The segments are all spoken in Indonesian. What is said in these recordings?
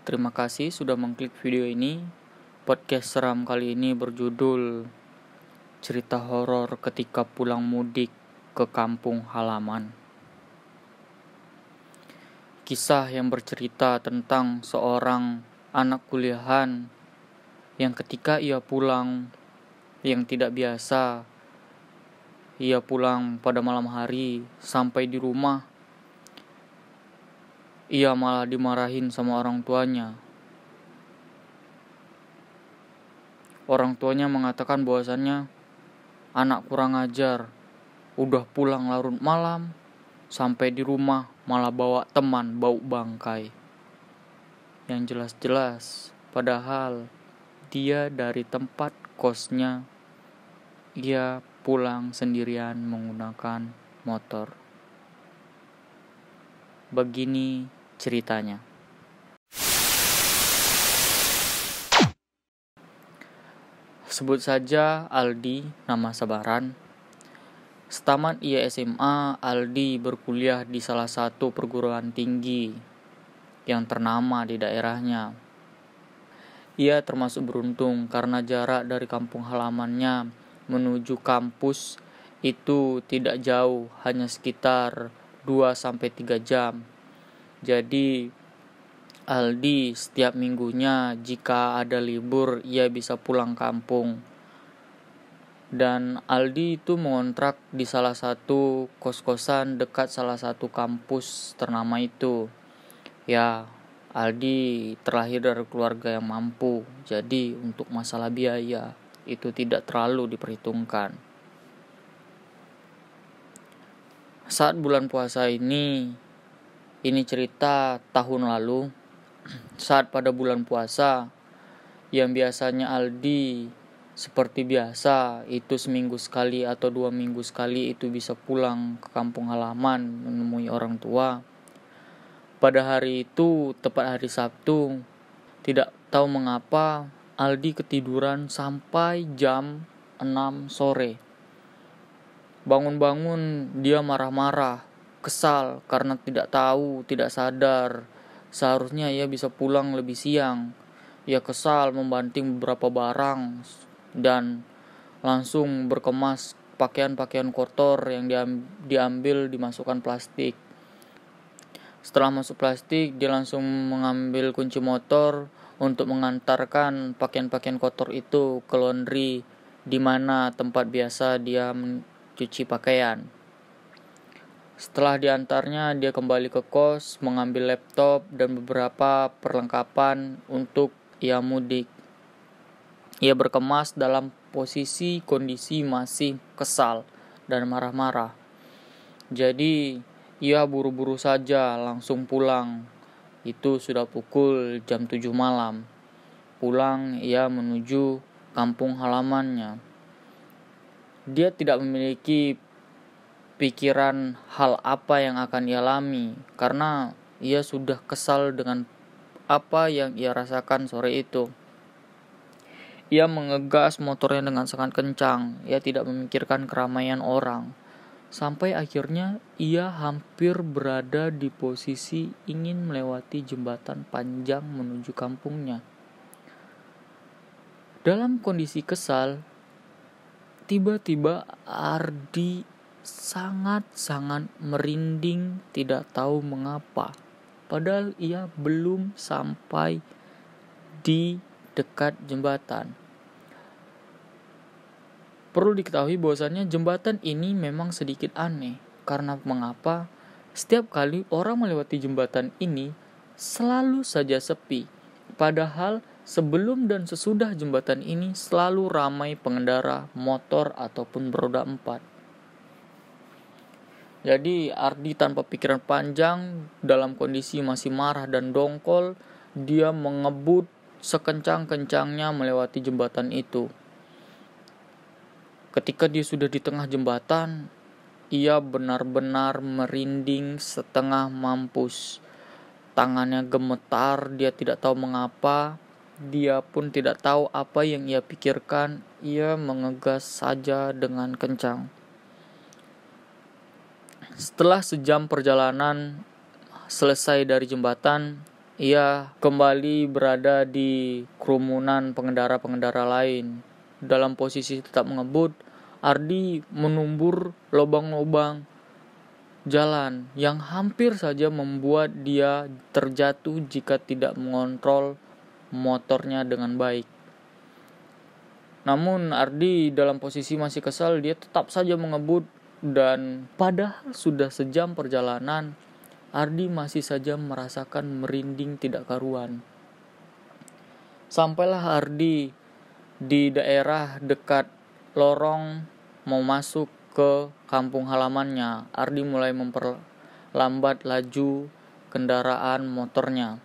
Terima kasih sudah mengklik video ini. Podcast seram kali ini berjudul Cerita Horor Ketika Pulang Mudik ke Kampung Halaman. Kisah yang bercerita tentang seorang anak kuliahan yang ketika ia pulang yang tidak biasa, ia pulang pada malam hari, sampai di rumah ia malah dimarahin sama orang tuanya. Orang tuanya mengatakan bahwasannya anak kurang ajar, udah pulang larut malam, sampai di rumah malah bawa teman bau bangkai. Yang jelas-jelas, padahal dia dari tempat kosnya, ia pulang sendirian menggunakan motor. Begini ceritanya. Sebut saja Aldi, nama samaran. Setamat ia SMA, Aldi berkuliah di salah satu perguruan tinggi yang ternama di daerahnya. Ia termasuk beruntung karena jarak dari kampung halamannya menuju kampus itu tidak jauh, hanya sekitar 2-3 jam. Jadi Aldi setiap minggunya jika ada libur ia bisa pulang kampung. Dan Aldi itu mengontrak di salah satu kos-kosan dekat salah satu kampus ternama itu. Ya, Aldi terlahir dari keluarga yang mampu, jadi untuk masalah biaya itu tidak terlalu diperhitungkan. Saat bulan puasa ini cerita tahun lalu, saat pada bulan puasa yang biasanya Aldi seperti biasa itu seminggu sekali atau 2 minggu sekali itu bisa pulang ke kampung halaman menemui orang tua. Pada hari itu, tepat hari Sabtu, tidak tahu mengapa Aldi ketiduran sampai jam 6 sore. Bangun-bangun dia marah-marah, kesal karena tidak sadar. Seharusnya ia bisa pulang lebih siang. Ia kesal membanting beberapa barang dan langsung berkemas pakaian-pakaian kotor yang diambil dimasukkan plastik. Setelah masuk plastik, dia langsung mengambil kunci motor untuk mengantarkan pakaian-pakaian kotor itu ke laundry, di mana tempat biasa dia mencuci pakaian. Setelah diantarnya, dia kembali ke kos, mengambil laptop dan beberapa perlengkapan untuk ia mudik. Ia berkemas dalam kondisi masih kesal dan marah-marah. Jadi, ia buru-buru saja langsung pulang. Itu sudah pukul jam 7 malam. Pulang, ia menuju kampung halamannya. Dia tidak memiliki pikiran hal apa yang akan ia alami, karena ia sudah kesal dengan apa yang ia rasakan sore itu. Ia mengegas motornya dengan sangat kencang. Ia tidak memikirkan keramaian orang. Sampai akhirnya ia hampir berada di posisi ingin melewati jembatan panjang menuju kampungnya. Dalam kondisi kesal, tiba-tiba Ardi sangat-sangat merinding, tidak tahu mengapa. Padahal ia belum sampai di dekat jembatan. Perlu diketahui bahwasannya jembatan ini memang sedikit aneh. Karena mengapa setiap kali orang melewati jembatan ini selalu saja sepi. Padahal sebelum dan sesudah jembatan ini selalu ramai pengendara motor ataupun beroda 4. Jadi Ardi tanpa pikiran panjang, dalam kondisi masih marah dan dongkol, dia mengebut sekencang-kencangnya melewati jembatan itu. Ketika dia sudah di tengah jembatan, ia benar-benar merinding setengah mampus. Tangannya gemetar, dia tidak tahu mengapa. Dia pun tidak tahu apa yang ia pikirkan. Ia mengegas saja dengan kencang. Setelah sejam perjalanan selesai dari jembatan, ia kembali berada di kerumunan pengendara-pengendara lain. Dalam posisi tetap mengebut, Ardi menumbur lubang-lubang jalan yang hampir saja membuat dia terjatuh jika tidak mengontrol motornya dengan baik. Namun Ardi dalam posisi masih kesal, dia tetap saja mengebut, dan padahal sudah sejam perjalanan, Ardi masih saja merasakan merinding tidak karuan. Sampailah Ardi di daerah dekat lorong mau masuk ke kampung halamannya. Ardi mulai memperlambat laju kendaraan motornya.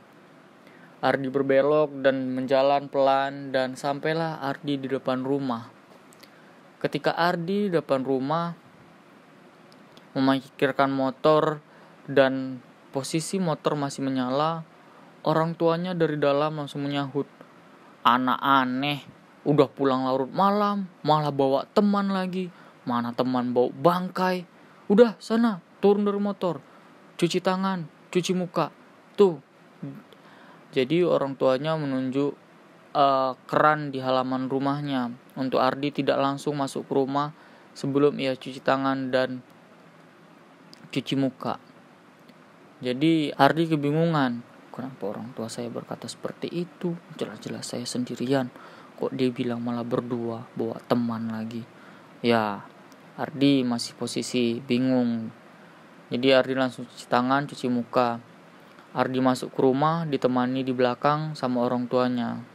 Ardi berbelok dan menjalan pelan, dan sampailah Ardi di depan rumah. Ketika Ardi di depan rumah memikirkan motor dan posisi motor masih menyala, orang tuanya dari dalam langsung menyahut, "Anak aneh, udah pulang larut malam, malah bawa teman lagi. Mana teman bawa bangkai. Udah sana, turun dari motor, cuci tangan, cuci muka. Tuh." Jadi orang tuanya menunjuk keran di halaman rumahnya untuk Ardi tidak langsung masuk ke rumah sebelum ia cuci tangan dan cuci muka. Jadi Ardi kebingungan, kenapa orang tua saya berkata seperti itu? Jelas-jelas saya sendirian, kok dia bilang malah berdua, bawa teman lagi. Ya, Ardi masih posisi bingung. Jadi Ardi langsung cuci tangan, cuci muka. Ardi masuk ke rumah ditemani di belakang sama orang tuanya.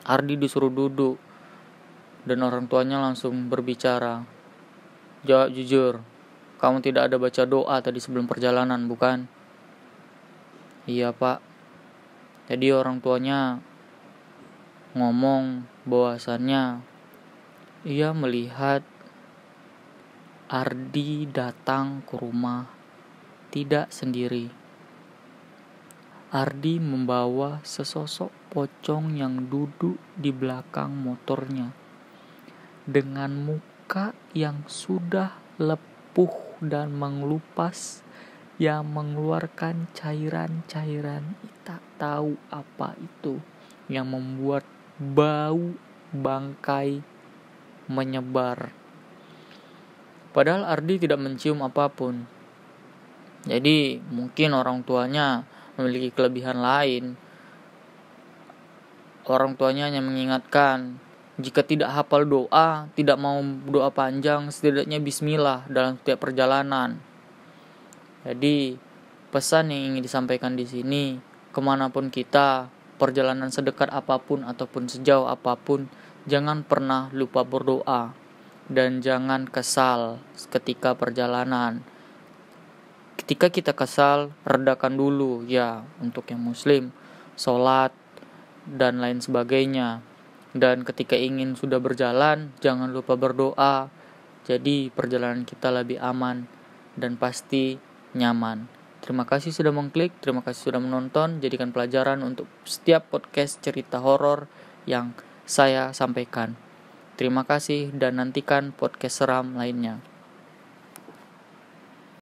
Ardi disuruh duduk dan orang tuanya langsung berbicara. "Jawab jujur, kamu tidak ada baca doa tadi sebelum perjalanan, bukan?" "Iya, Pak." Jadi orang tuanya ngomong bahwasannya ia melihat Ardi datang ke rumah tidak sendiri. Ardi membawa sesosok pocong yang duduk di belakang motornya dengan muka yang sudah lepuh dan mengelupas, yang mengeluarkan cairan-cairan tak tahu apa itu, yang membuat bau bangkai menyebar. Padahal Ardi tidak mencium apapun. Jadi mungkin orang tuanya memiliki kelebihan lain. Orang tuanya hanya mengingatkan, jika tidak hafal doa, tidak mau doa panjang, setidaknya bismillah dalam setiap perjalanan. Jadi pesan yang ingin disampaikan di sini, kemanapun kita, perjalanan sedekat apapun ataupun sejauh apapun, jangan pernah lupa berdoa dan jangan kesal ketika perjalanan. Ketika kita kesal, redakan dulu, ya, untuk yang muslim, sholat dan lain sebagainya. Dan ketika ingin sudah berjalan, jangan lupa berdoa. Jadi perjalanan kita lebih aman dan pasti nyaman. Terima kasih sudah mengklik, terima kasih sudah menonton. Jadikan pelajaran untuk setiap podcast cerita horor yang saya sampaikan. Terima kasih dan nantikan podcast seram lainnya.